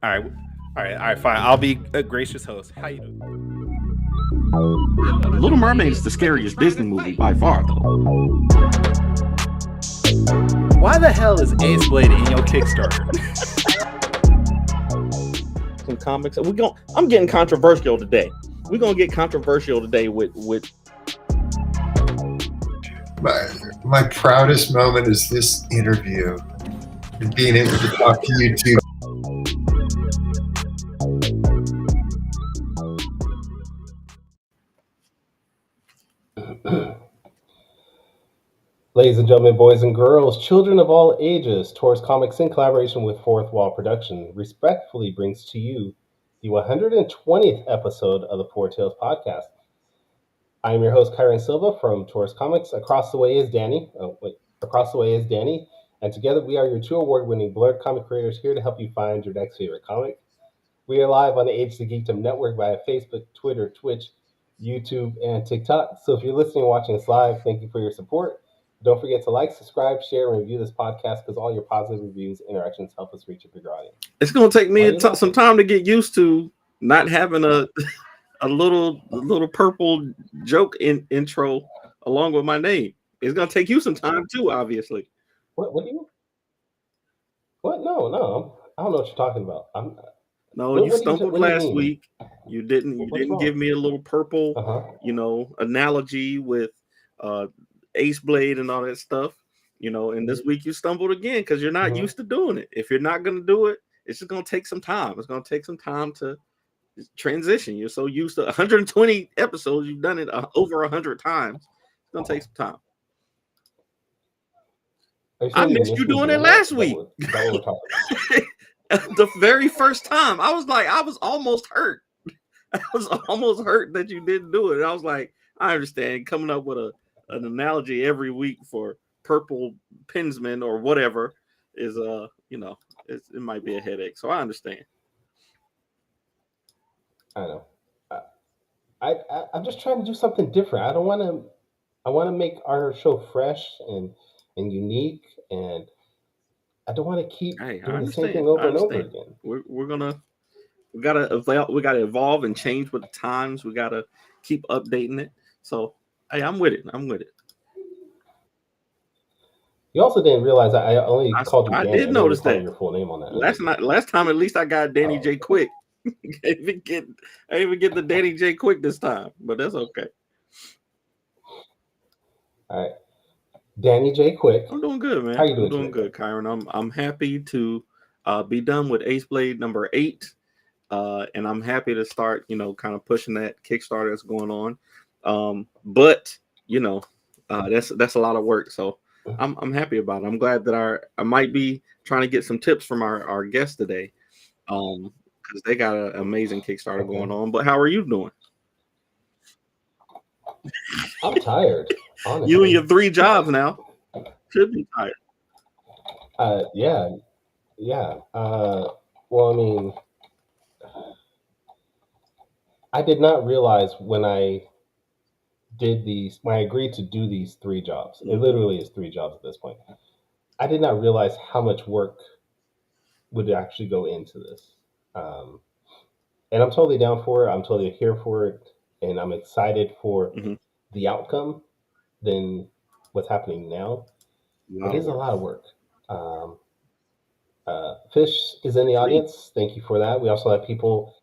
right, fine. I'll be a gracious host. How you doing? Little Mermaid is the scariest Disney movie by far, though. Why the hell is Ace Blade in your Kickstarter? Some comics. I'm getting controversial today. We're gonna get controversial today with. My proudest moment is this interview and being able to talk to you two. Ladies and gentlemen, boys and girls, children of all ages, Taurus Comics in collaboration with Fourth Wall Production respectfully brings to you the 120th episode of the Four Tales podcast. I am your host, Kyron Silva from Taurus Comics. Across the way is Danny. And together we are your two award-winning blurred comic creators here to help you find your next favorite comic. We are live on the Age to Geekdom network via Facebook, Twitter, Twitch, YouTube, and TikTok. So if you're listening and watching us live, thank you for your support. Don't forget to like, subscribe, share, and review this podcast because all your positive reviews, interactions help us reach a bigger audience. It's going to take me some time to get used to not having a little purple joke intro along with my name. It's going to take you some time too, obviously. What do you? What? No. I don't know what you're talking about. You stumbled last week. You didn't give me a little purple, analogy with Ace Blade and all that stuff, and this week you stumbled again because you're not used to doing it. If you're not going to do it, it's just going to take some time. It's going to take some time to transition. You're so used to 120 episodes. You've done it over 100 times. It's going to take some time. I missed you doing it last week. The very first time, I was almost hurt. I was almost hurt that you didn't do it. And I was like, I understand coming up with an analogy every week for purple pensman or whatever is it might be a headache. So I understand. I know. I'm just trying to do something different. I want to make our show fresh and unique, and I don't want to keep doing the same thing over and over again. We gotta evolve and change with the times. We gotta keep updating it. So hey, I'm with it. You also didn't realize I only called you Danny. I did notice that. Your full name on that. Last time, at least I got Danny J. Quick. I didn't even get the Danny J. Quick this time, but that's okay. All right, Danny J. Quick. I'm doing good, man. How you doing? I'm doing good, Kyron. I'm happy to be done with Ace Blade number 8, and I'm happy to start, kind of pushing that Kickstarter that's going on. But that's a lot of work, so I'm happy about it. I'm glad that I might be trying to get some tips from our guest today, because they got an amazing Kickstarter going on. But how are you doing? I'm tired. Honestly. You and your 3 jobs now should be tired. Yeah. Well, I mean, I did not realize when I agreed to do these 3 jobs, it literally is 3 jobs at this point. I did not realize how much work would actually go into this. And I'm totally down for it. I'm totally here for it. And I'm excited for the outcome than what's happening now. It is a lot of work. Fish is in the audience. Thank you for that. We also have people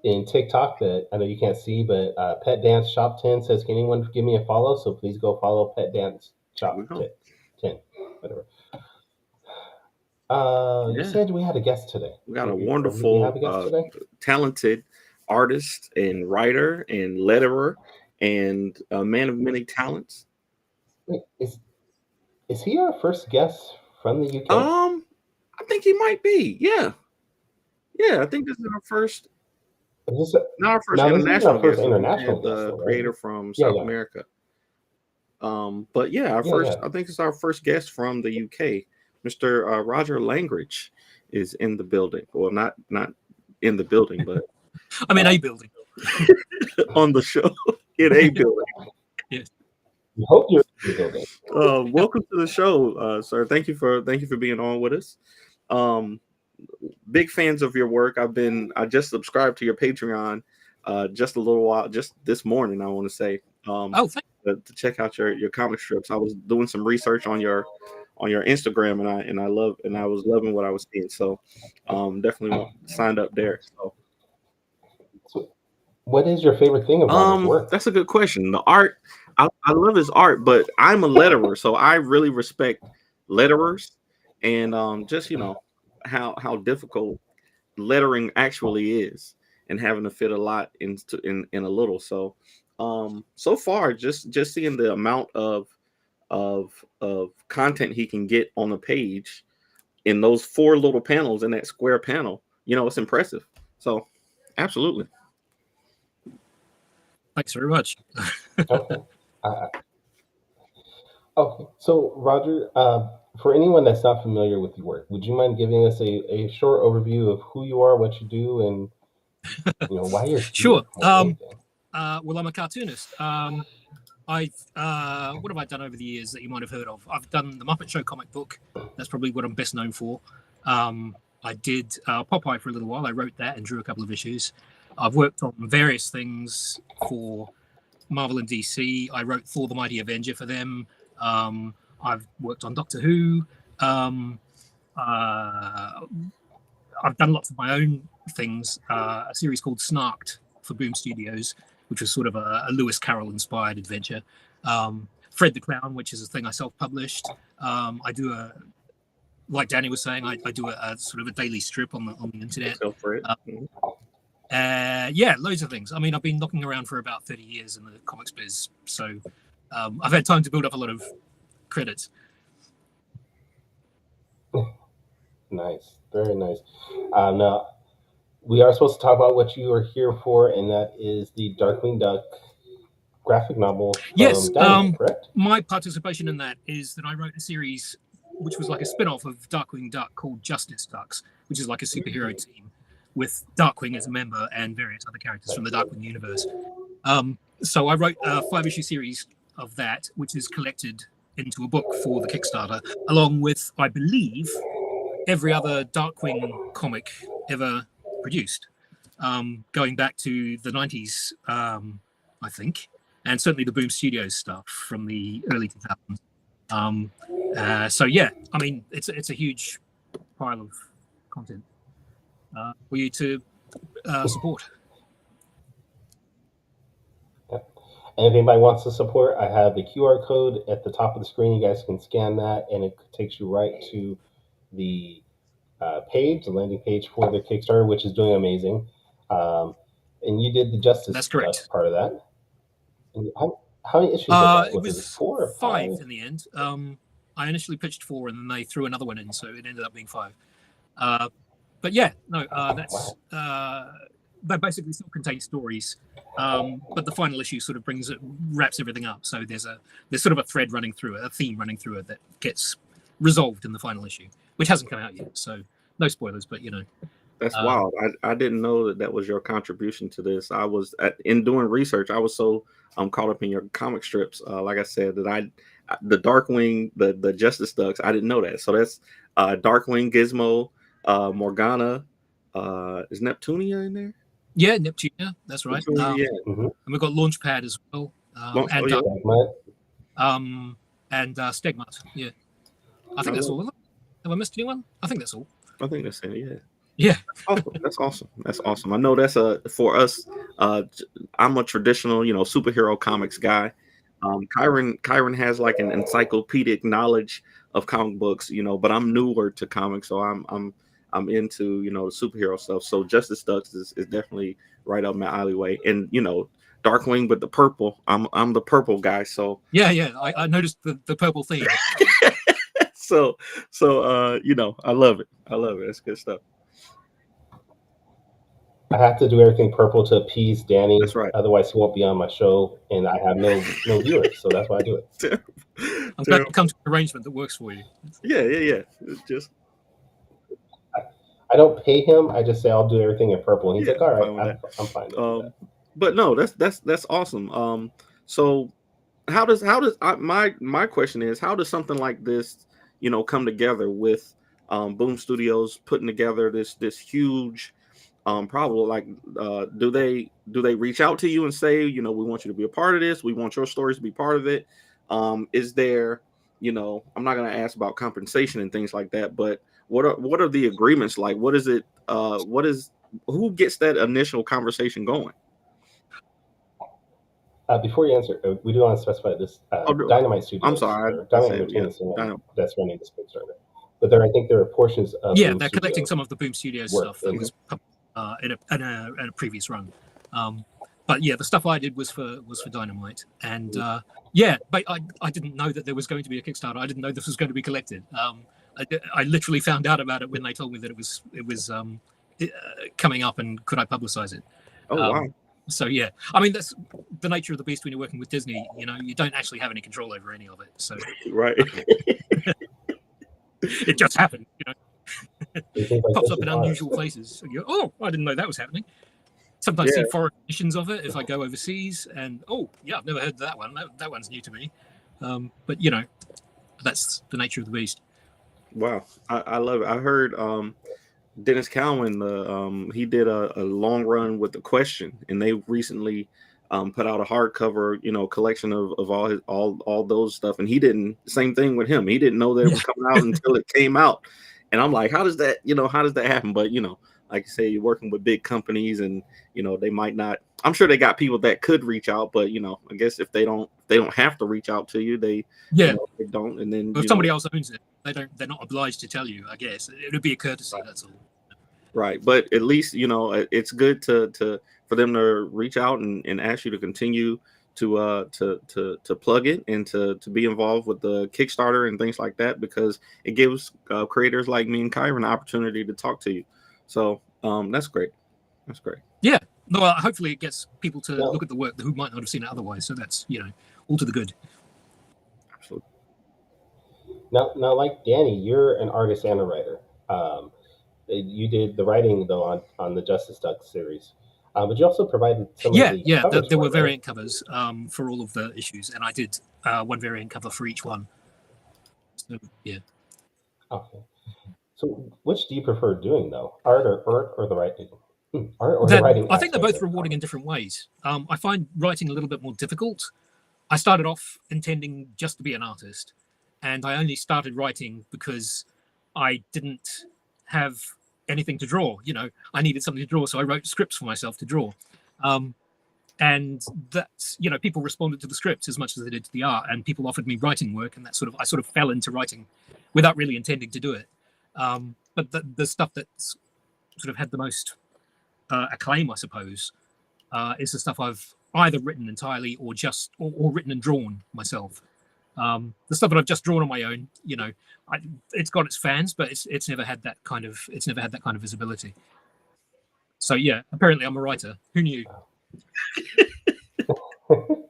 in TikTok that I know you can't see, but Pet Dance Shop 10 says, can anyone give me a follow? So please go follow Pet Dance Shop 10, whatever. You said we had a guest today. We got a wonderful, talented artist and writer and letterer and a man of many talents. Wait, is he our first guest from the UK? I think he might be. Yeah. I think this is our first. Not our first international guest. The creator from South America. But yeah, I think it's our first guest from the UK. Mr. Roger Langridge is in the building. Well, not in the building, but I'm in a building. On the show in a building. Yes. We hope you're in the building. Welcome to the show, sir. Thank you for being on with us. big fans of your work. I just subscribed to your Patreon just a little while, just this morning, I want to say. To check out your comic strips. I was doing some research on your Instagram, and I was loving what I was seeing. So definitely signed up there. So what is your favorite thing about his work? That's a good question. The art, I love his art, but I'm a letterer, so I really respect letterers, and just how difficult lettering actually is, and having to fit a lot in a little. So so far, just seeing the amount of content he can get on a page in those 4 little panels in that square panel, it's impressive. So absolutely. Thanks very much. Okay. Okay. So, Roger, for anyone that's not familiar with your work, would you mind giving us a short overview of who you are, what you do, and why you're here? Sure. Well, I'm a cartoonist. What have I done over the years that you might have heard of? I've done the Muppet Show comic book. That's probably what I'm best known for. I did Popeye for a little while. I wrote that and drew a couple of issues. I've worked on various things for Marvel and DC. I wrote Thor the Mighty Avenger for them. I've worked on Doctor Who. I've done lots of my own things. A series called Snarked for Boom Studios, which was sort of a Lewis Carroll inspired adventure. Fred the Clown, which is a thing I self-published. I do like Danny was saying, I do a sort of a daily strip on the internet. Loads of things. I mean, I've been knocking around for about 30 years in the comics biz, so I've had time to build up a lot of credits. Nice, very nice. Now, we are supposed to talk about what you are here for, and that is the Darkwing Duck graphic novel. Yes, correct? My participation in that is that I wrote a series which was like a spin-off of Darkwing Duck called Justice Ducks, which is like a superhero team with Darkwing as a member and various other characters from the Darkwing universe. So I wrote a 5-issue series of that, which is collected into a book for the Kickstarter, along with, I believe, every other Darkwing comic ever produced, going back to the 90s, I think, and certainly the Boom Studios stuff from the early 2000s. So yeah, I mean, it's a huge pile of content for you to support. And if anybody wants to support, I have the QR code at the top of the screen. You guys can scan that, and it takes you right to the page, the landing page for the Kickstarter, which is doing amazing. And you did the Justice Ducks part of that. And how many issues? It was 4 or 5 in the end. I initially pitched 4, and then they threw another one in, so it ended up being 5. But yeah, no, that's they basically still contain stories, but the final issue sort of wraps everything up. So there's sort of a thread running through it, a theme running through it that gets resolved in the final issue, which hasn't come out yet. So no spoilers, but that's wild. I didn't know that was your contribution to this. I was in doing research. I was so caught up in your comic strips. Like I said, that the Darkwing, the Justice Ducks, I didn't know that. So that's Darkwing, Gizmo, Morgana. Is Neptunia in there? Yeah, Neptunia. That's right. Neptunia, And we've got Launchpad as well. And Stegmart. Yeah, I think that's all of them. Have I missed anyone? I think that's all. I think that's it. Yeah. Yeah. That's awesome. That's awesome. I know that's for us. I'm a traditional, superhero comics guy. Kyron has like an encyclopedic knowledge of comic books, but I'm newer to comics, so I'm into the superhero stuff. So Justice Ducks is definitely right up my alleyway. And Darkwing, but the purple. I'm the purple guy. So yeah. I noticed the purple theme. so I love it. That's good stuff. I have to do everything purple to appease Danny. That's right. Otherwise, he won't be on my show, and I have no viewers. So that's why I do it. I'm glad it comes to an arrangement that works for you. Yeah. It's just I don't pay him. I just say I'll do everything in purple, and he's like, "All right, I'm fine." But no, that's awesome. So how does my question is, how does something like this come together with Boom Studios putting together this huge problem. Like, do they reach out to you and say, we want you to be a part of this, we want your stories to be part of it? Is there, I'm not going to ask about compensation and things like that, but what are the agreements like? What is it? Who gets that initial conversation going? Before you answer, we do want to specify this Dynamite Studios. I'm sorry, Dynamite Entertainment that's running this Kickstarter. But I think there are portions of Boom they're collecting some of the Boom Studios stuff that was in a previous run. But yeah, the stuff I did was for Dynamite, and but I didn't know that there was going to be a Kickstarter. I didn't know this was going to be collected. I literally found out about it when they told me that it was coming up, and could I publicize it? Oh wow! So yeah, I mean, that's the nature of the beast when you're working with Disney. You don't actually have any control over any of it. So right, it just happened. It pops up in unusual places. And you go, oh, I didn't know that was happening. Sometimes see foreign editions of it if I go overseas, and I've never heard of that one. That one's new to me. But that's the nature of the beast. Wow, I love it. I heard Dennis Cowan, he did a long run with The Question, and they recently put out a hardcover, collection of all those stuff. And he didn't, same thing with him. He didn't know that it was coming out until it came out. And I'm like, how does that happen? But like you say, you're working with big companies, and they might not. I'm sure they got people that could reach out, but I guess if they don't have to reach out to you, they don't. And then if somebody else owns it, they're not obliged to tell you. I guess it would be a courtesy. That's all. Right, but at least it's good to for them to reach out and ask you to continue to plug it and to be involved with the Kickstarter and things like that, because it gives creators like me and Kyron an opportunity to talk to you. So that's great. That's great. Yeah. No, hopefully it gets people to look at the work who might not have seen it otherwise. So that's all to the good. Absolutely. Now, like Danny, you're an artist and a writer. You did the writing though on the Justice Ducks series, but you also provided some. There were variant covers for all of the issues, and I did one variant cover for each one. So yeah. Okay. So which do you prefer doing though, art or the writing? Art or the writing? I think they're both rewarding in different ways. I find writing a little bit more difficult. I started off intending just to be an artist, and I only started writing because I didn't have anything to draw. I needed something to draw, so I wrote scripts for myself to draw. And that's, people responded to the scripts as much as they did to the art, and people offered me writing work, and I sort of fell into writing without really intending to do it. But the stuff that's sort of had the most acclaim, I suppose, is the stuff I've either written entirely or written and drawn myself. The stuff that I've just drawn on my own, it's got its fans, but it's never had that kind of visibility. So yeah, apparently I'm a writer. Who knew? You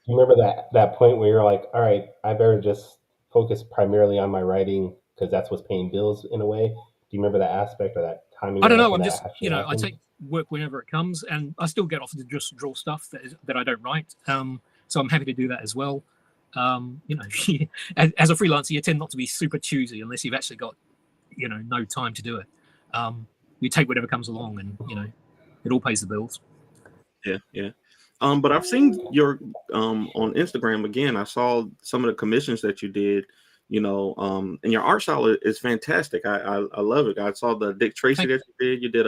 remember that point where you're like, all right, I better just focus primarily on my writing because that's what's paying bills in a way. Do you remember that aspect or that timing? I don't know. I'm just, I take work whenever it comes, and I still get offered to just draw stuff that I don't write. So I'm happy to do that as well. As a freelancer, you tend not to be super choosy unless you've actually got, no time to do it. You take whatever comes along, and it all pays the bills. Yeah. But I've seen your on Instagram again. I saw some of the commissions that you did. And your art style is fantastic. I love it. I saw the Dick Tracy that you did. You did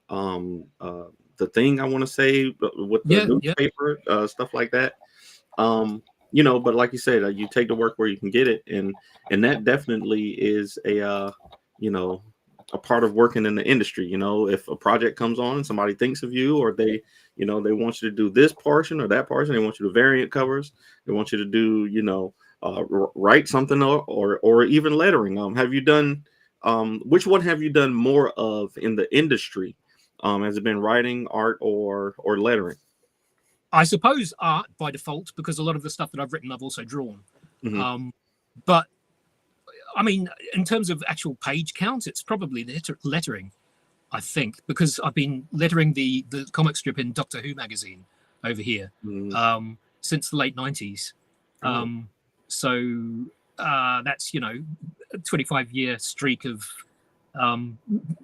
the thing, I want to say, with the newspaper, stuff like that. But like you said, you take the work where you can get it, and that definitely is a part of working in the industry. If a project comes on and somebody thinks of you, or they want you to do this portion or that portion, they want you to variant covers, they want you to do, write something or even lettering. Have you done, which one have you done more of in the industry? Has it been writing, art, or lettering? I suppose art by default, because a lot of the stuff that I've written, I've also drawn. Mm-hmm. But I mean, in terms of actual page count, it's probably lettering, I think, because I've been lettering the comic strip in Doctor Who magazine over here since the late 90s. So that's, a 25-year streak of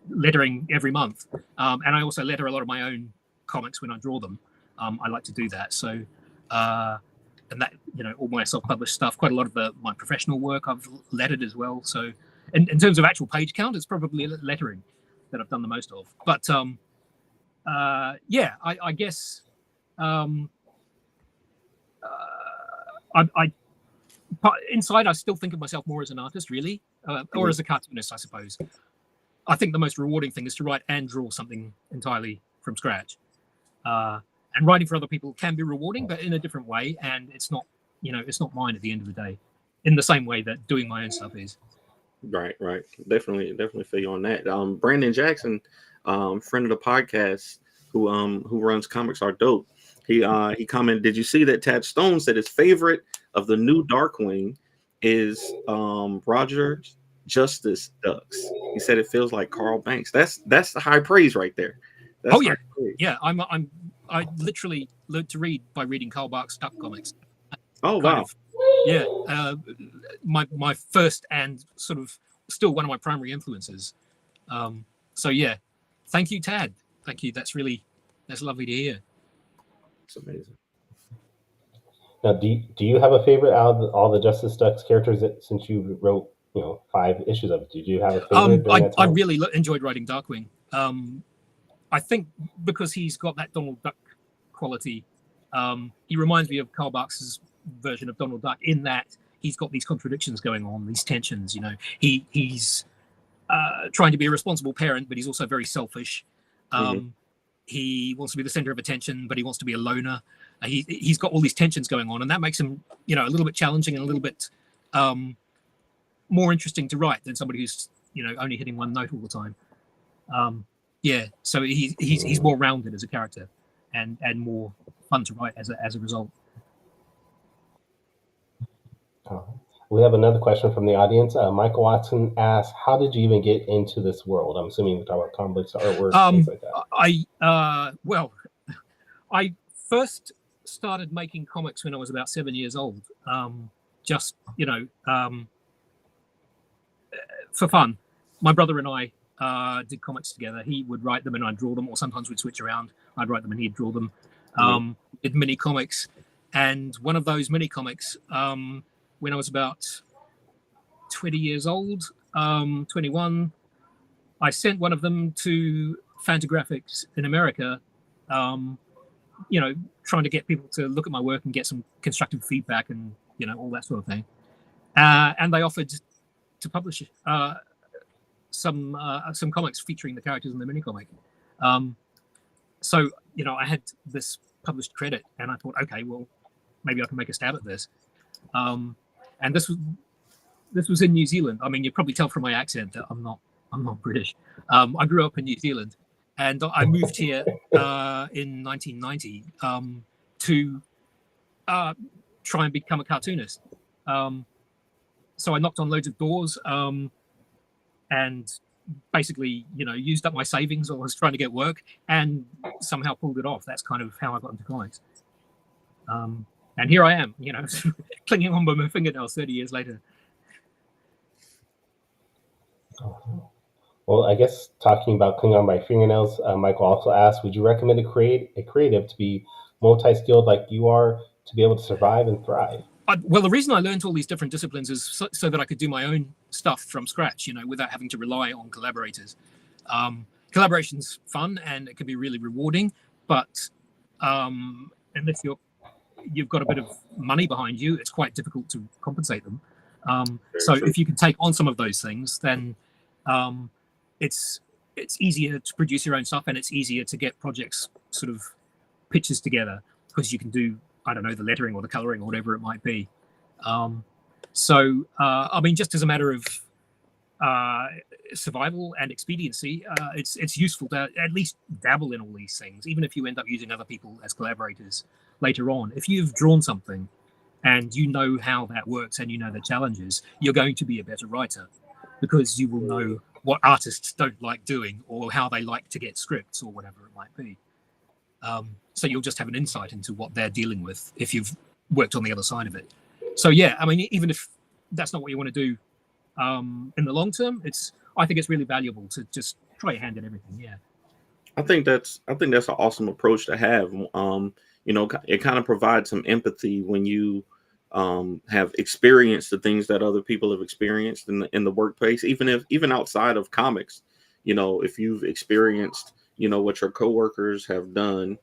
lettering every month. And I also letter a lot of my own comics when I draw them. I like to do that. So, and that, all my self-published stuff, quite a lot of my professional work I've lettered as well. So in terms of actual page count, it's probably lettering that I've done the most of. But I guess inside I still think of myself more as an artist, really, or as a cartoonist, I suppose. I think the most rewarding thing is to write and draw something entirely from scratch. And writing for other people can be rewarding, but in a different way. And it's not, it's not mine at the end of the day, in the same way that doing my own stuff is. Right. Definitely feel you on that. Brandon Jackson, friend of the podcast, who runs Comics Are Dope. He commented, did you see that Tad Stone said his favorite of the new Darkwing is Roger Justice Ducks? He said it feels like Carl Banks. That's the high praise right there. That's yeah. I literally learned to read by reading Carl Barks Duck comics. Oh wow. My first and sort of still one of my primary influences. So yeah, thank you, Tad. Thank you. That's lovely to hear. It's amazing. Now, do you have a favorite out of all the Justice Ducks characters since you wrote 5 issues of it? Did you have a favorite? I really enjoyed writing Darkwing. I think because he's got that Donald Duck quality, he reminds me of Karl Barks's version of Donald Duck in that he's got these contradictions going on, these tensions. He's trying to be a responsible parent, but he's also very selfish. He wants to be the center of attention, but he wants to be a loner. He's got all these tensions going on, and that makes him, a little bit challenging and a little bit more interesting to write than somebody who's, only hitting one note all the time. So he's more rounded as a character, and more fun to write as a result. We have another question from the audience. Michael Watson asks, "How did you even get into this world?" I'm assuming we're talking about comic books, artwork, things like that. I first started making comics when I was about 7 years old, just for fun. My brother and I did comics together. He would write them and I'd draw them, or sometimes we'd switch around. I'd write them and he'd draw them. Did mini comics, and one of those mini comics, when I was about 20 years old, 21, I sent one of them to Fantagraphics in America, trying to get people to look at my work and get some constructive feedback and, all that sort of thing. And they offered to publish some comics featuring the characters in the mini comic. So, I had this published credit and I thought, okay, well, maybe I can make a stab at this. And this was in New Zealand. I mean, you probably tell from my accent that I'm not British. I grew up in New Zealand, and I moved here in 1990 to try and become a cartoonist. So I knocked on loads of doors and basically, used up my savings while I was trying to get work, and somehow pulled it off. That's kind of how I got into comics. And here I am, clinging on by my fingernails 30 years later. Well, I guess talking about clinging on by fingernails, Michael also asked, would you recommend a creative to be multi-skilled like you are to be able to survive and thrive? Well, the reason I learned all these different disciplines is so that I could do my own stuff from scratch, without having to rely on collaborators. Collaboration's fun and it can be really rewarding, but unless you've got a bit of money behind you, it's quite difficult to compensate them. So if you can take on some of those things, then it's easier to produce your own stuff, and it's easier to get projects sort of pitches together because you can do, I don't know, the lettering or the coloring or whatever it might be. I mean, just as a matter of survival and expediency, it's useful to at least dabble in all these things, even if you end up using other people as collaborators later on. If you've drawn something and you know how that works and you know the challenges, you're going to be a better writer because you will know what artists don't like doing or how they like to get scripts or whatever it might be. So you'll just have an insight into what they're dealing with if you've worked on the other side of it. So yeah, I mean, even if that's not what you want to do in the long term. I think it's really valuable to just try your hand at everything. Yeah. I think that's an awesome approach to have. It kind of provides some empathy when you have experienced the things that other people have experienced in the workplace, even outside of comics. If you've experienced, what your coworkers have done,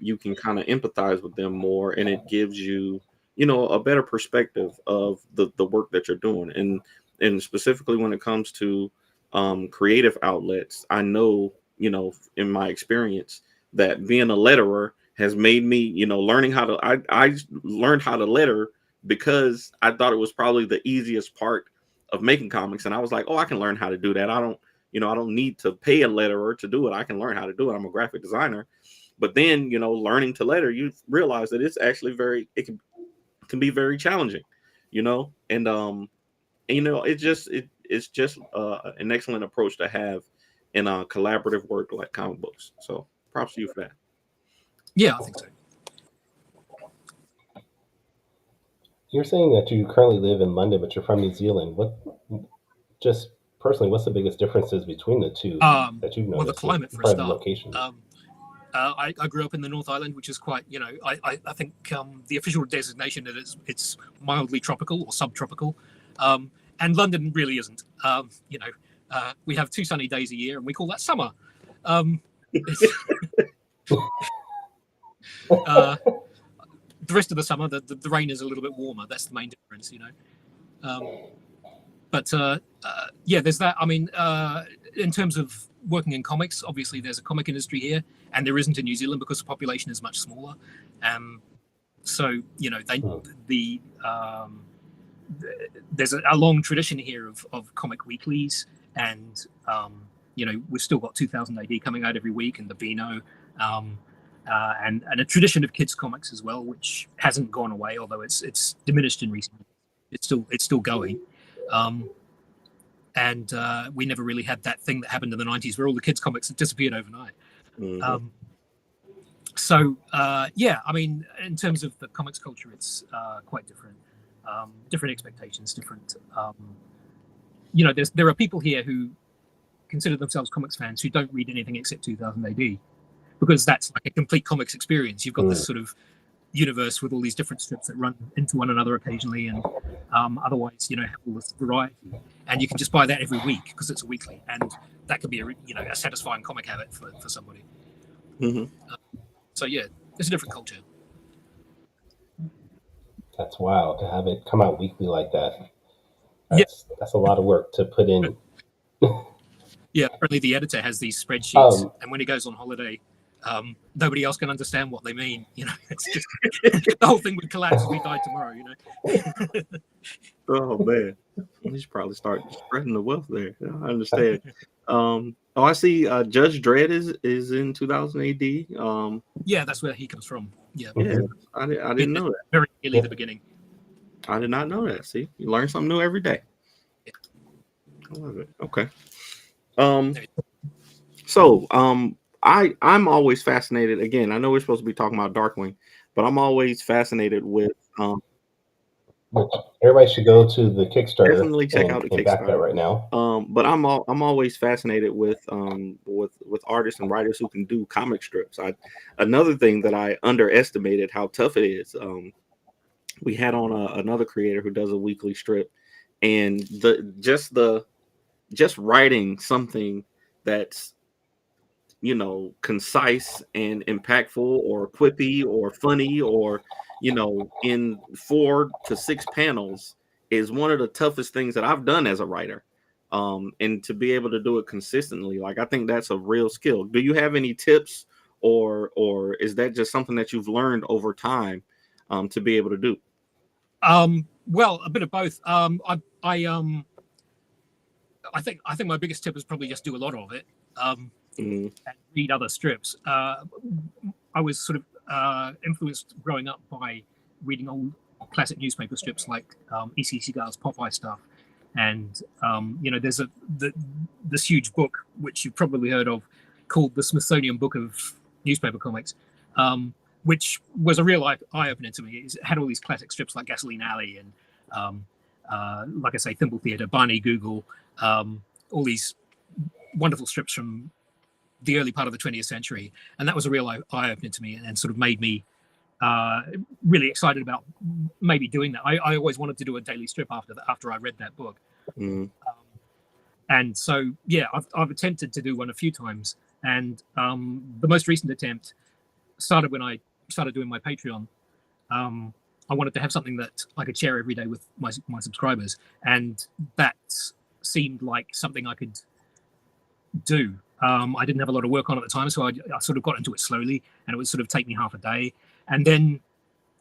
you can kind of empathize with them more, and it gives you, a better perspective of the work that you're doing. And specifically when it comes to creative outlets, I know, in my experience, that being a letterer has made me, learning how to, I learned how to letter because I thought it was probably the easiest part of making comics. And I was like, oh, I can learn how to do that. I don't need to pay a letterer to do it. I can learn how to do it. I'm a graphic designer. But then, learning to letter, you realize that it's actually it can be very challenging, and it's just an excellent approach to have in a collaborative work like comic books. So props to you for that. Yeah, I think so. You're saying that you currently live in London, but you're from New Zealand. Just personally, what's the biggest differences between the two that you've noticed? Well, the climate for a start. Location. I grew up in the North Island, which is quite, I think the official designation is it's mildly tropical or subtropical, and London really isn't. We have 2 sunny days a year, and we call that summer. The rest of the summer, the rain is a little bit warmer. That's the main difference, there's that. I mean, in terms of working in comics, obviously there's a comic industry here, and there isn't in New Zealand because the population is much smaller. There's a long tradition here of comic weeklies, and we've still got 2000 AD coming out every week, and the Beano, and a tradition of kids comics as well, which hasn't gone away, although it's diminished in recent years. It's still going. And we never really had that thing that happened in the 90s where all the kids comics had disappeared overnight. Mm-hmm. I mean, in terms of the comics culture, it's quite different. Different expectations, different. There are people here who consider themselves comics fans who don't read anything except 2000 AD, because that's like a complete comics experience. You've got this sort of universe with all these different strips that run into one another occasionally, and otherwise, have all this variety, and you can just buy that every week because it's a weekly, and that could be a satisfying comic habit for somebody. Mm-hmm. It's a different culture. That's wild to have it come out weekly like that. That's a lot of work to put in. Yeah, apparently the editor has these spreadsheets, and when he goes on holiday, nobody else can understand what they mean. It's just the whole thing would collapse if we died tomorrow. Oh man, we should probably start spreading the wealth there. I understand. I see. Judge Dredd is in 2000 AD. Yeah, that's where he comes from. Yeah, I didn't know that. Very nearly the beginning. I did not know that. See, you learn something new every day. Yeah. I love it. Okay. I'm always fascinated. Again, I know we're supposed to be talking about Darkwing, but I'm always fascinated with. Everybody should go to the Kickstarter. Definitely check out the Kickstarter. Back that right now. But I'm always fascinated with artists and writers who can do comic strips. Another thing that I underestimated how tough it is. We had on another creator who does a weekly strip, and just writing something that's concise and impactful or quippy or funny or in 4 to 6 panels is one of the toughest things that I've done as a writer. And to be able to do it consistently, like I think that's a real skill. Do you have any tips or is that just something that you've learned over time to be able to do? Well, a bit of both. I think my biggest tip is probably just do a lot of it. And read other strips. I was sort of influenced growing up by reading old classic newspaper strips like E.C. Seagal's Popeye stuff, and there's this huge book which you've probably heard of called the Smithsonian Book of Newspaper Comics, which was a real eye opener to me. It had all these classic strips like Gasoline Alley and like I say, Thimble Theatre, Barney Google, all these wonderful strips from the early part of the 20th century. And that was a real eye-opener to me, and sort of made me really excited about maybe doing that. I always wanted to do a daily strip after I read that book. And so, yeah, I've attempted to do one a few times. And the most recent attempt started when I started doing my Patreon. I wanted to have something that I could share every day with my subscribers. And that seemed like something I could do. I didn't have a lot of work on at the time, so I sort of got into it slowly, and it would sort of take me half a day. And then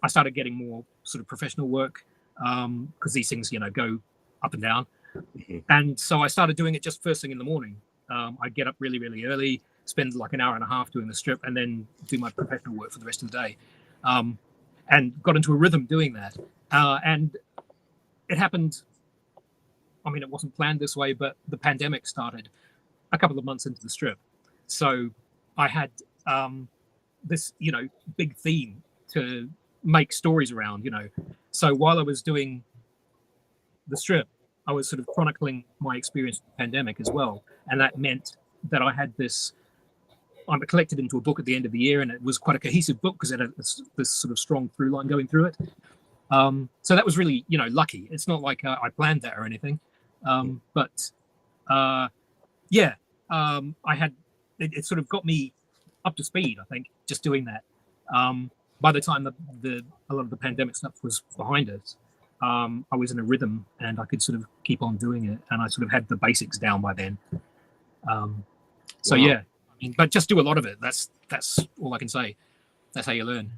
I started getting more sort of professional work, because these things, go up and down. And so I started doing it just first thing in the morning. I'd get up really, really early, spend like an hour and a half doing the strip, and then do my professional work for the rest of the day. And got into a rhythm doing that. And it happened, I mean, it wasn't planned this way, but the pandemic started a couple of months into the strip. So I had this, big theme to make stories around, So while I was doing the strip, I was sort of chronicling my experience with the pandemic as well. And that meant that I had this, I collected into a book at the end of the year, and it was quite a cohesive book because it had this sort of strong through line going through it. So that was really, lucky. It's not like I planned that or anything. But yeah, I had, it sort of got me up to speed, I think, just doing that. By the time a lot of the pandemic stuff was behind us, I was in a rhythm and I could sort of keep on doing it, and I sort of had the basics down by then. So wow. Yeah, but just do a lot of it. That's all I can say. That's how you learn.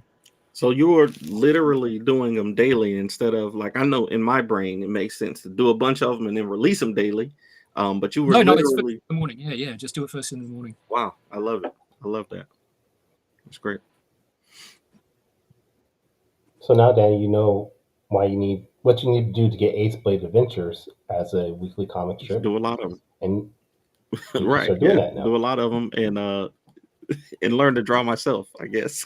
So you were literally doing them daily instead of, like, I know in my brain it makes sense to do a bunch of them and then release them daily. But you were no, it's literally in the morning. Yeah, just do it first thing in the morning. Wow, I love it. I love that. That's great. So now, Danny, you know what you need to do to get Ace Blade Adventures as a weekly comic strip. Do a lot of them, and right? Start doing that now. Do a lot of them, and learn to draw myself, I guess.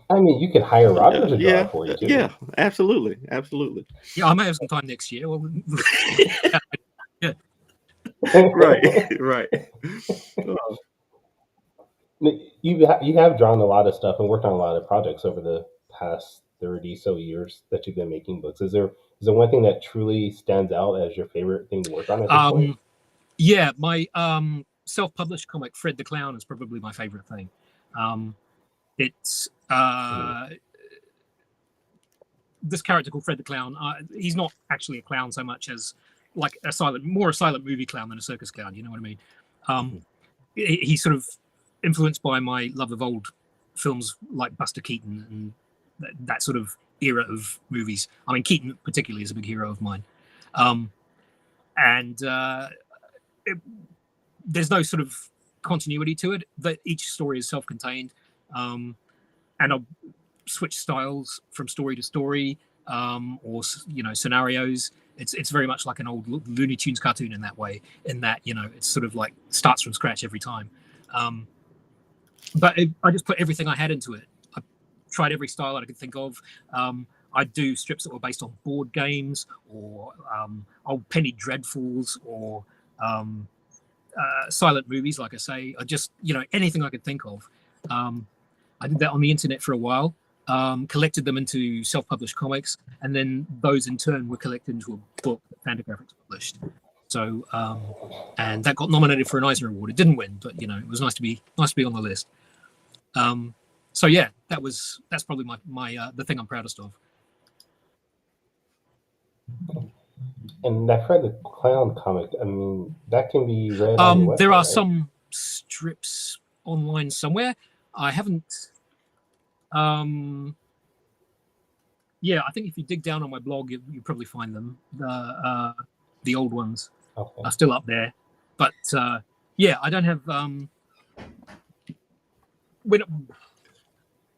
I mean, you could hire Roger to draw for you too. Yeah, absolutely. Yeah, I may have some time next year. Well, yeah. Right. You have drawn a lot of stuff and worked on a lot of projects over the past 30 so years that you've been making books. Is there one thing that truly stands out as your favorite thing to work on at this point? Yeah, my self-published comic Fred the Clown is probably my favorite thing. It's this character called Fred the Clown. He's not actually a clown so much as like a silent movie clown than a circus clown. You know what I mean? He's sort of influenced by my love of old films like Buster Keaton and that sort of era of movies. I mean, Keaton particularly is a big hero of mine. There's no sort of continuity to it. That each story is self-contained, and I'll switch styles from story to story, or scenarios. It's very much like an old Looney Tunes cartoon in that way. In that it's sort of like starts from scratch every time. But I just put everything I had into it. I tried every style that I could think of. I'd do strips that were based on board games or old penny dreadfuls or silent movies, like I say. I just, anything I could think of. I did that on the internet for a while, collected them into self-published comics, and then those in turn were collected into a book that Fantagraphics published. So, and that got nominated for an Eisner Award. It didn't win, but it was nice to be on the list. So yeah, that's probably my the thing I'm proudest of. And that Fred the Clown comic, I mean, that can be read on your website, there are right? some strips online somewhere. I haven't. Yeah, I think if you dig down on my blog, you probably find them. The old ones are still up there, but yeah, I don't have.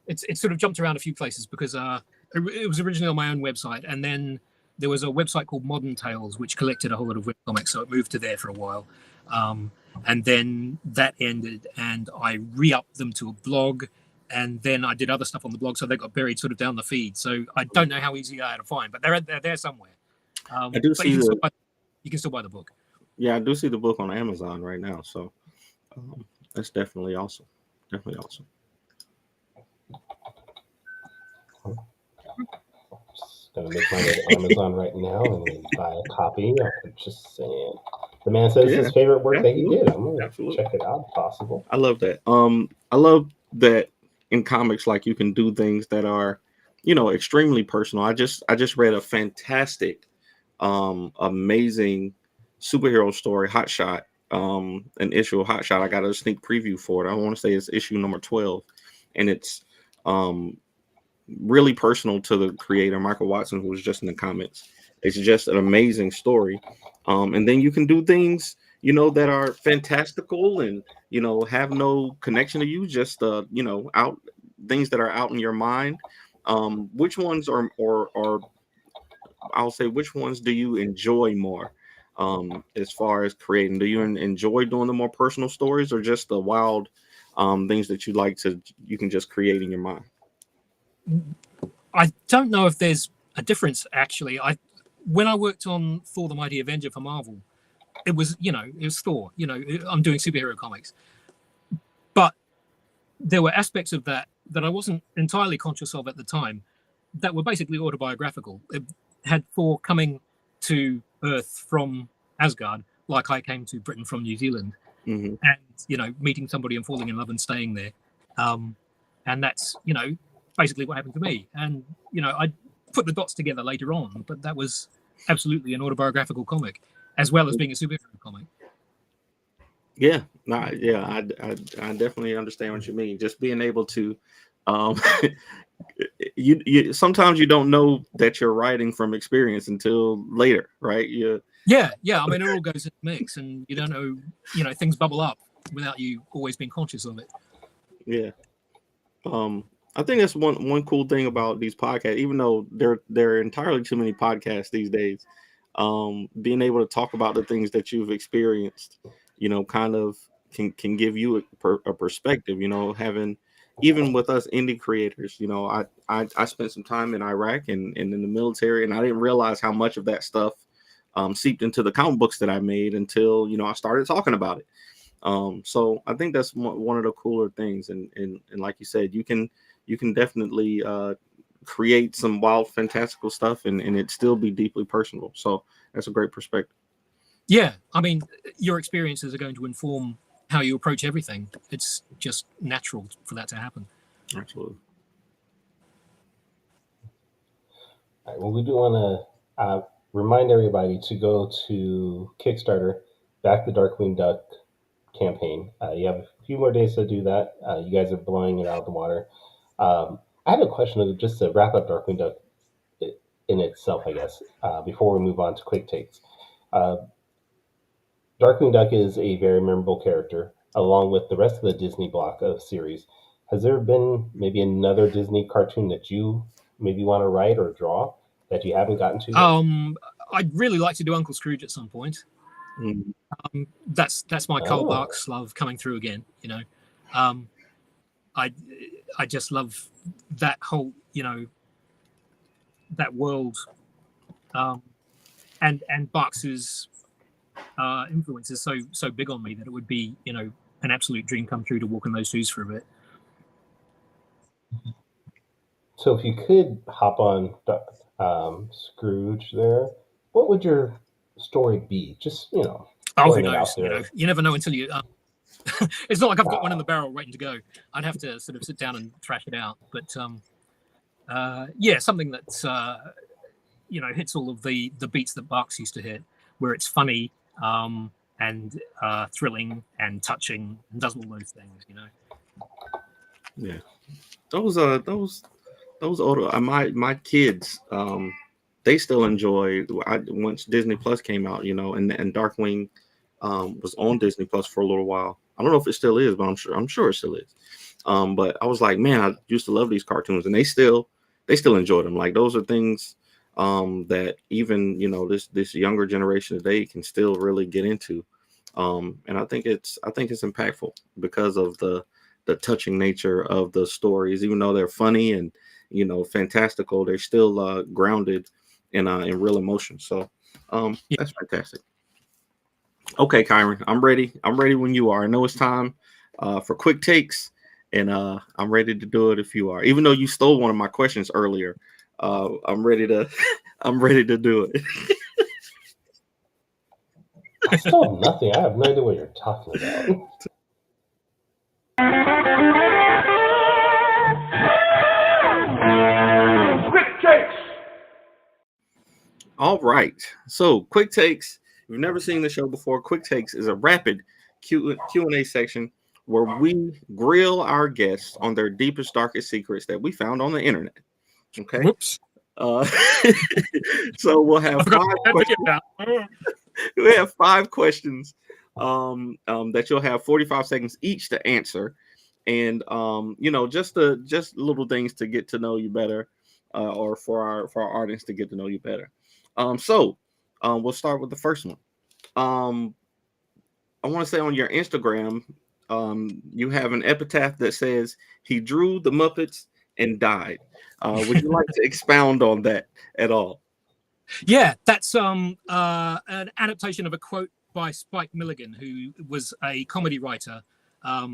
It's sort of jumped around a few places because it was originally on my own website, and then there was a website called Modern Tales which collected a whole lot of webcomics, so it moved to there for a while, and then that ended, and I re-upped them to a blog, and then I did other stuff on the blog, so they got buried sort of down the feed. So I don't know how easy they are to find, but they're there somewhere. I do but see you can still buy the book. Yeah, I do see the book on Amazon right now, so that's definitely awesome. Definitely awesome. Just gonna make my way to Amazon right now and buy a copy. I'm just saying. The man says his favorite work that he did. I'm gonna check it out if possible. I love that. I love that in comics, like you can do things that are, extremely personal. I just read a fantastic, amazing superhero story, Hot Shot. An issue of Hot Shot. I got a sneak preview for it. I want to say it's issue number 12, and it's really personal to the creator, Michael Watson, who was just in the comments. It's just an amazing story. And then you can do things, that are fantastical and, have no connection to you, just, out things that are out in your mind. Which ones are I'll say, which ones do you enjoy more as far as creating? Do you enjoy doing the more personal stories, or just the wild things that you can just create in your mind? I don't know if there's a difference, actually. When I worked on Thor the Mighty Avenger for Marvel, it was Thor, I'm doing superhero comics. But there were aspects of that I wasn't entirely conscious of at the time that were basically autobiographical. It had Thor coming to Earth from Asgard, like I came to Britain from New Zealand, and, meeting somebody and falling in love and staying there. And that's, basically what happened to me. And, I put the dots together later on, but that was absolutely an autobiographical comic, as well as being a superhero comic. Yeah, I definitely understand what you mean. Just being able to, you sometimes you don't know that you're writing from experience until later, right? Yeah. I mean, it all goes in the mix, and you don't know, things bubble up without you always being conscious of it. Yeah. I think that's one cool thing about these podcasts, even though there are entirely too many podcasts these days. Being able to talk about the things that you've experienced, kind of can give you a perspective. Having, even with us indie creators, I spent some time in Iraq and in the military, and I didn't realize how much of that stuff seeped into the comic books that I made until I started talking about it. So I think that's one of the cooler things, and like you said, you can definitely create some wild, fantastical stuff, and it still be deeply personal. So that's a great perspective. Yeah, I mean, your experiences are going to inform how you approach everything. It's just natural for that to happen. Absolutely. All right, well, we do want to remind everybody to go to Kickstarter, back the Darkwing Duck campaign. You have a few more days to do that. You guys are blowing it out of the water. I have a question just to wrap up Darkwing Duck in itself, I guess, before we move on to quick takes. Darkwing Duck is a very memorable character, along with the rest of the Disney block of series. Has there been maybe another Disney cartoon that you maybe want to write or draw that you haven't gotten to yet? I'd really like to do Uncle Scrooge at some point. Mm-hmm. That's my Carl Barks love coming through again. I just love that whole that world, and Barks's influence is so big on me that it would be an absolute dream come true to walk in those shoes for a bit. So if you could hop on Scrooge there, what would your story be? Just who knows? You never know until you. It's not like I've got one in the barrel waiting to go. I'd have to sort of sit down and thrash it out. But something that's hits all of the beats that Barks used to hit, where it's funny and thrilling and touching and does all those things. Yeah, those older my kids, they still enjoy. Once Disney Plus came out, and Darkwing was on Disney Plus for a little while. I don't know if it still is, but I'm sure it still is. But I was like, man, I used to love these cartoons, and they still enjoy them. Like, those are things that even this younger generation today can still really get into. And I think it's impactful because of the touching nature of the stories, even though they're funny and fantastical. They're still grounded in real emotion. So that's fantastic. Okay, Kyron, I'm ready. I'm ready when you are. I know it's time for quick takes, and I'm ready to do it if you are. Even though you stole one of my questions earlier, I'm ready to I'm ready to do it. I stole nothing. I have no idea what you're talking about. Quick takes. All right. So, quick takes. If you've never seen the show before, quick takes is a rapid Q&A section where we grill our guests on their deepest, darkest secrets that we found on the internet. Okay. Whoops. So we'll have 5 questions. We have 5 questions that you'll have 45 seconds each to answer, and just little things to get to know you better, or for our audience to get to know you better. So we'll start with the first one. I want to say on your Instagram, you have an epitaph that says he drew the Muppets and died. Would you like to expound on that at all? Yeah, that's an adaptation of a quote by Spike Milligan, who was a comedy writer,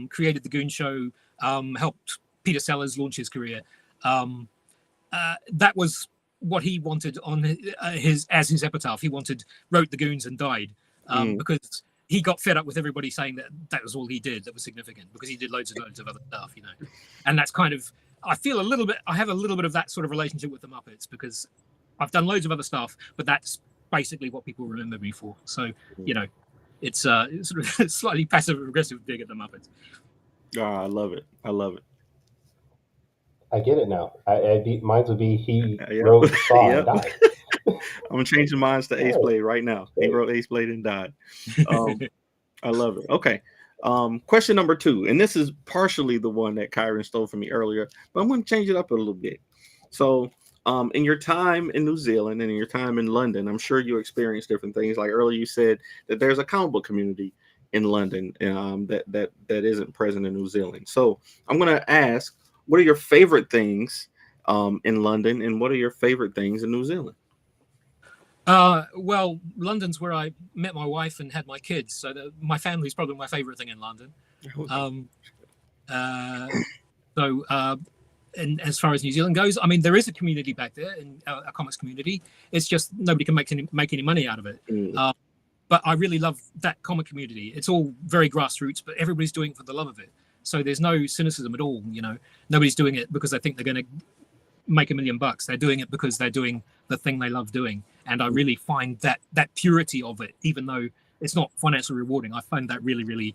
created the Goon Show, helped Peter Sellers launch his career. That was what he wanted on his epitaph. He wrote the Goons and died, because he got fed up with everybody saying that was all he did that was significant, because he did loads of other stuff, and that's kind of, I have a little bit of that sort of relationship with the Muppets, because I've done loads of other stuff, but that's basically what people remember me for. So, it's sort of slightly passive aggressive dig at the Muppets. Oh, I love it. I love it. I get it now. Mine would be he wrote, saw, and died. I'm changing mine to Ace Blade right now. He wrote Ace Blade and died. I love it. Okay. Question number 2, and this is partially the one that Kyron stole from me earlier, but I'm going to change it up a little bit. So, in your time in New Zealand and in your time in London, I'm sure you experienced different things. Like earlier, you said that there's a comic book community in London that isn't present in New Zealand. So, I'm going to ask, what are your favorite things in London, and what are your favorite things in New Zealand? Well, London's where I met my wife and had my kids, so my family's probably my favorite thing in London. And as far as New Zealand goes, I mean, there is a community back there, a comics community. It's just nobody can make any money out of it. But I really love that comic community. It's all very grassroots, but everybody's doing it for the love of it. So there's no cynicism at all. Nobody's doing it because they think they're going to make $1 million. They're doing it because they're doing the thing they love doing. And I really find that purity of it, even though it's not financially rewarding, I find that really, really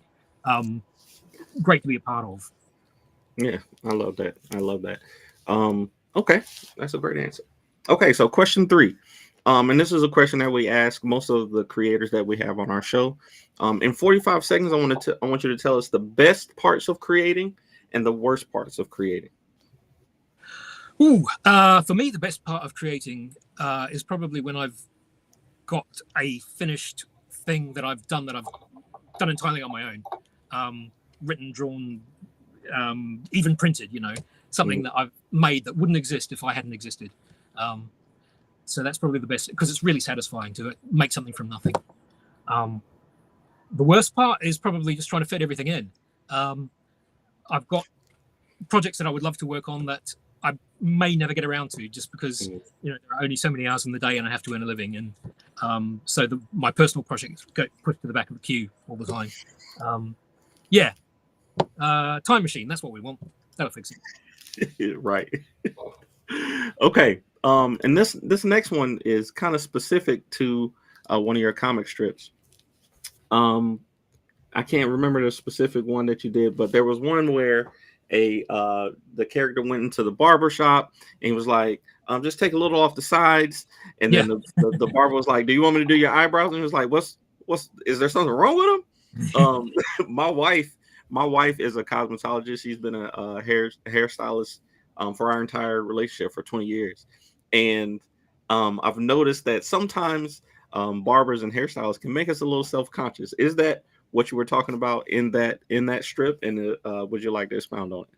great to be a part of. Yeah, I love that. Okay, that's a great answer. Okay, so question 3. And this is a question that we ask most of the creators that we have on our show. In 45 seconds, I want you to tell us the best parts of creating and the worst parts of creating. For me, the best part of creating is probably when I've got a finished thing that I've done entirely on my own, written, drawn, even printed. Something that I've made that wouldn't exist if I hadn't existed. So that's probably the best, because it's really satisfying to make something from nothing. The worst part is probably just trying to fit everything in. I've got projects that I would love to work on that I may never get around to, just because there are only so many hours in the day and I have to earn a living, and so my personal projects get pushed to the back of the queue all the time. Time machine, that's what we want. That'll fix it. Right. Okay. And this next one is kind of specific to one of your comic strips. I can't remember the specific one that you did, but there was one where the character went into the barber shop and he was like, just take a little off the sides, and then the barber was like, do you want me to do your eyebrows? And he was like, is there something wrong with them? My wife is a cosmetologist. She's been a hairstylist for our entire relationship for 20 years. And I've noticed that sometimes barbers and hairstylists can make us a little self-conscious. Is that what you were talking about in that strip? And would you like to expound on it?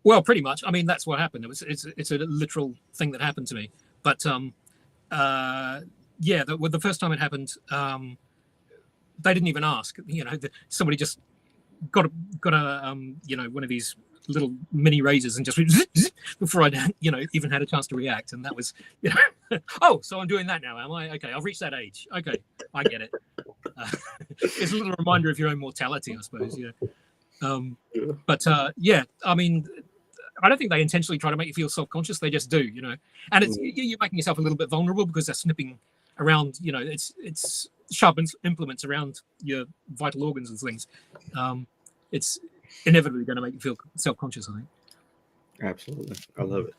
Well, pretty much. I mean, that's what happened. It's a literal thing that happened to me. But yeah, the first time it happened, they didn't even ask. Somebody just got a one of these little mini razors and just went before I even had a chance to react. And that was oh, so I'm doing that now, am I? Okay, I've reached that age. Okay, I get it. It's a little reminder of your own mortality, I suppose. But yeah, I mean, I don't think they intentionally try to make you feel self-conscious. They just do, and it's you're making yourself a little bit vulnerable because they're snipping around. It's sharp implements around your vital organs and things. It's inevitably going to make you feel self-conscious, I think. Absolutely, I love it.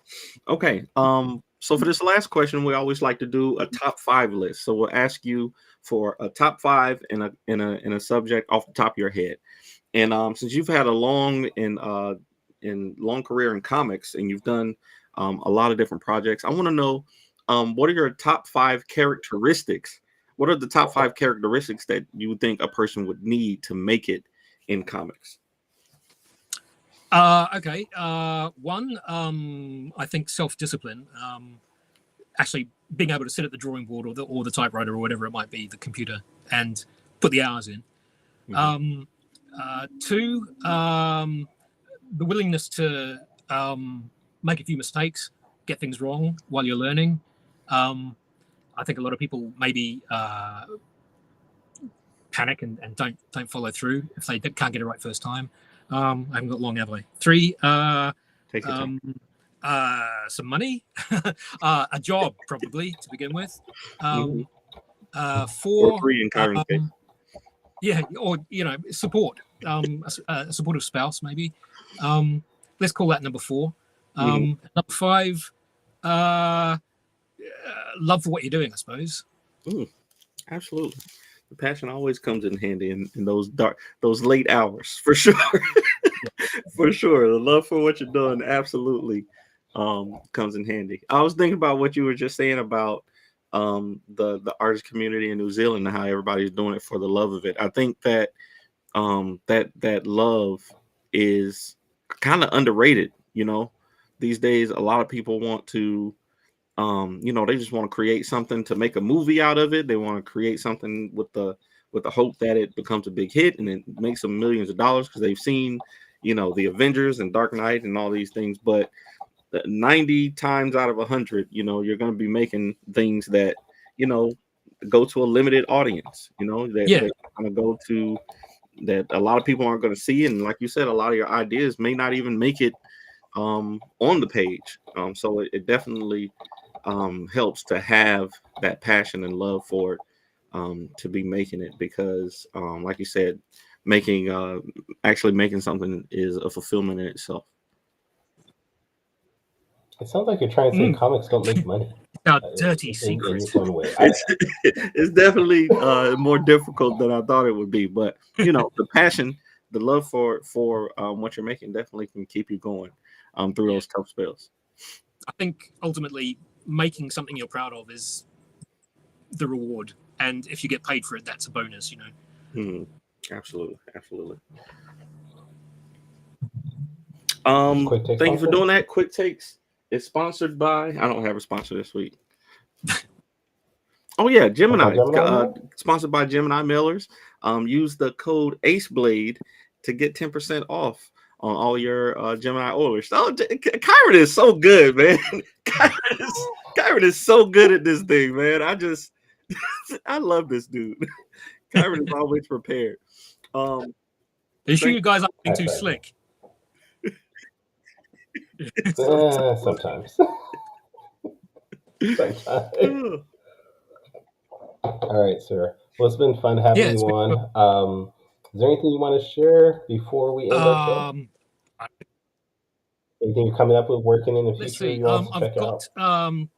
Okay, so for this last question, we always like to do a top 5 list. So we'll ask you for a top 5 in a subject off the top of your head. And since you've had a long career in comics and you've done a lot of different projects, I want to know what are your top 5 characteristics? What are the top 5 characteristics that you would think a person would need to make it in comics? Okay. One, I think self-discipline. Actually, being able to sit at the drawing board or the typewriter or whatever it might be, the computer, and put the hours in. Mm-hmm. 2, the willingness to make a few mistakes, get things wrong while you're learning. I think a lot of people maybe panic and don't follow through if they can't get it right first time. I haven't got long, have I? 3, take your time. Some money, a job probably to begin with. 4, or 3 in Kyron's case. Yeah, or support, a supportive spouse maybe. Let's call that number 4. Number 5, love for what you're doing, I suppose. Absolutely. The passion always comes in handy in those late hours, for sure. For sure. The love for what you're doing absolutely comes in handy. I was thinking about what you were just saying about the artist community in New Zealand and how everybody's doing it for the love of it. I think that that love is kind of underrated. These days a lot of people want to they just want to create something to make a movie out of it. They want to create something with the hope that it becomes a big hit and it makes them millions of dollars because they've seen, the Avengers and Dark Knight and all these things. But 90 times out of 100, you're going to be making things that, go to a limited audience, that going to go to that a lot of people aren't going to see. And like you said, a lot of your ideas may not even make it on the page. So it definitely helps to have that passion and love for it, to be making it, because like you said, actually making something is a fulfillment in itself. It sounds like you're trying to say comics don't make money. Dirty secret. It's definitely more difficult than I thought it would be, but the passion, the love for what you're making definitely can keep you going through those tough spells. I think ultimately making something you're proud of is the reward, and if you get paid for it, that's a bonus. Absolutely. Thank you for doing that. Quick Takes is sponsored by, I don't have a sponsor this week. Oh yeah, Gemini. Sponsored by Gemini Mailers. Use the code AceBlade to get 10% off on all your Gemini orders. Oh, Kyron is so good, man. Kyron is so good at this thing, man. I love this dude. Kyron is always prepared. Are you sure you guys aren't being too slick? Sometimes. All right, sir. Well, it's been fun having you on. Is there anything you want to share before we end our show? Anything you're coming up with, working in the future you want to check out? I'm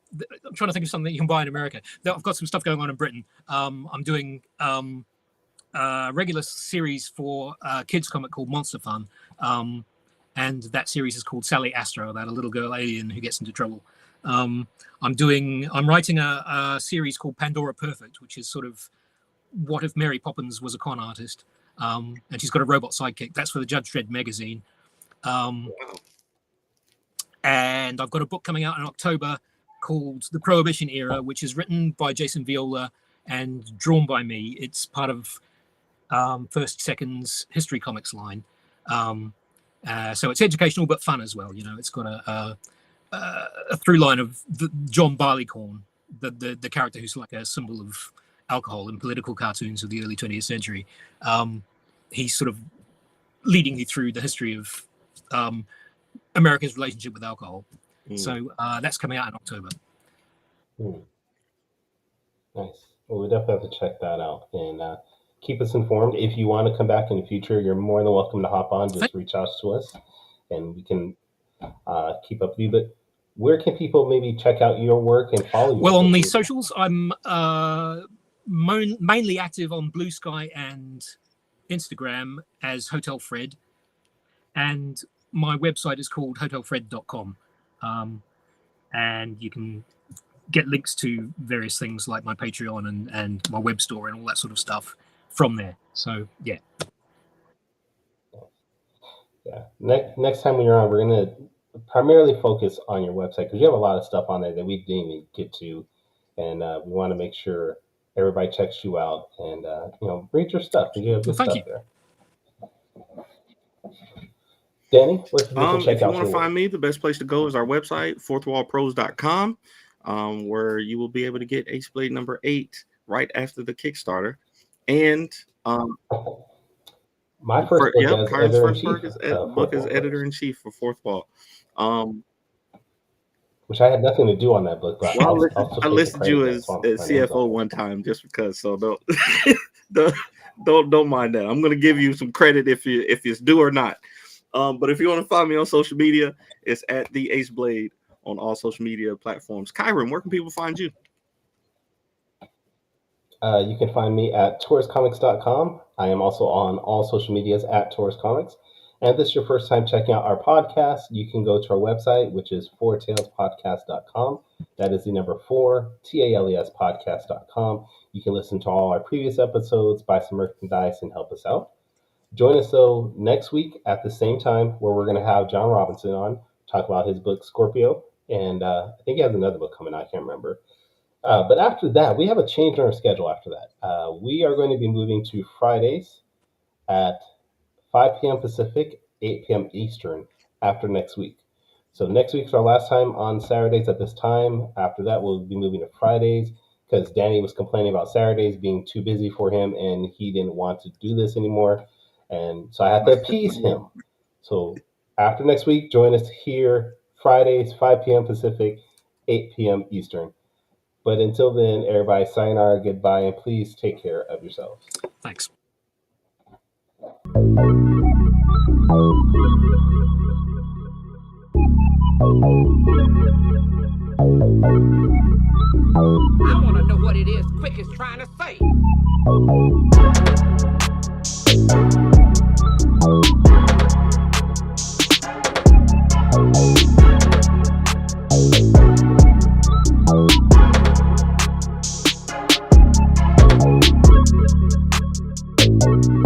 trying to think of something that you can buy in America. I've got some stuff going on in Britain. I'm doing a regular series for a kids comic called Monster Fun. And that series is called Sally Astro, about a little girl alien who gets into trouble. I'm writing a series called Pandora Perfect, which is sort of what if Mary Poppins was a con artist. And she's got a robot sidekick. That's for the Judge Dredd magazine. And I've got a book coming out in October called The Prohibition Era, which is written by Jason Viola and drawn by me. It's part of First Second's History Comics line. So it's educational but fun as well. It's got a through line of John Barleycorn, the character who's like a symbol of alcohol in political cartoons of the early 20th century. He's sort of leading you through the history of America's relationship with alcohol. So that's coming out in October. Nice. Well, we definitely have to check that out and keep us informed. If you want to come back in the future, you're more than welcome to hop on. Just reach out to us and we can keep up with you. But where can people maybe check out your work and follow you? Well, on the socials, I'm mainly active on Blue Sky and Instagram as Hotel Fred. And my website is called hotelfred.com. And you can get links to various things like my Patreon and my web store and all that sort of stuff from there. So, yeah. Yeah. Next time when you're on, we're going to primarily focus on your website because you have a lot of stuff on there that we didn't even get to. And we want to make sure everybody checks you out and, read your stuff. You have good stuff there. Danny, where can people check if you out want to find me, the best place to go is our website, fourthwallpros.com, where you will be able to get Ace Blade number 8 right after the Kickstarter. And my first book as editor-in-chief for Fourth Wall. Which I had nothing to do on that book. But I listed you as CFO one time just because, so don't mind that. I'm going to give you some credit if it's due or not. But if you want to find me on social media, it's at the Ace Blade on all social media platforms. Kyron, where can people find you? You can find me at tourscomics.com. I am also on all social medias at Taurus Comics. And if this is your first time checking out our podcast, you can go to our website, which is fourtalespodcast.com. That is the number 4, TALES podcast.com. You can listen to all our previous episodes, buy some merchandise, and help us out. Join us, though, next week at the same time where we're going to have John Robinson on, talk about his book, Scorpio. And I think he has another book coming out. I can't remember. But after that, we have a change in our schedule after that. We are going to be moving to Fridays at 5 p.m. Pacific, 8 p.m. Eastern after next week. So next week's our last time on Saturdays at this time. After that, we'll be moving to Fridays because Danny was complaining about Saturdays being too busy for him and he didn't want to do this anymore. And so I had to appease him. So after next week, join us here Fridays, 5 p.m. Pacific, 8 p.m. Eastern. But until then, everybody, sayonara, goodbye, and please take care of yourselves. Thanks. I want to know what it is Quick is trying to say.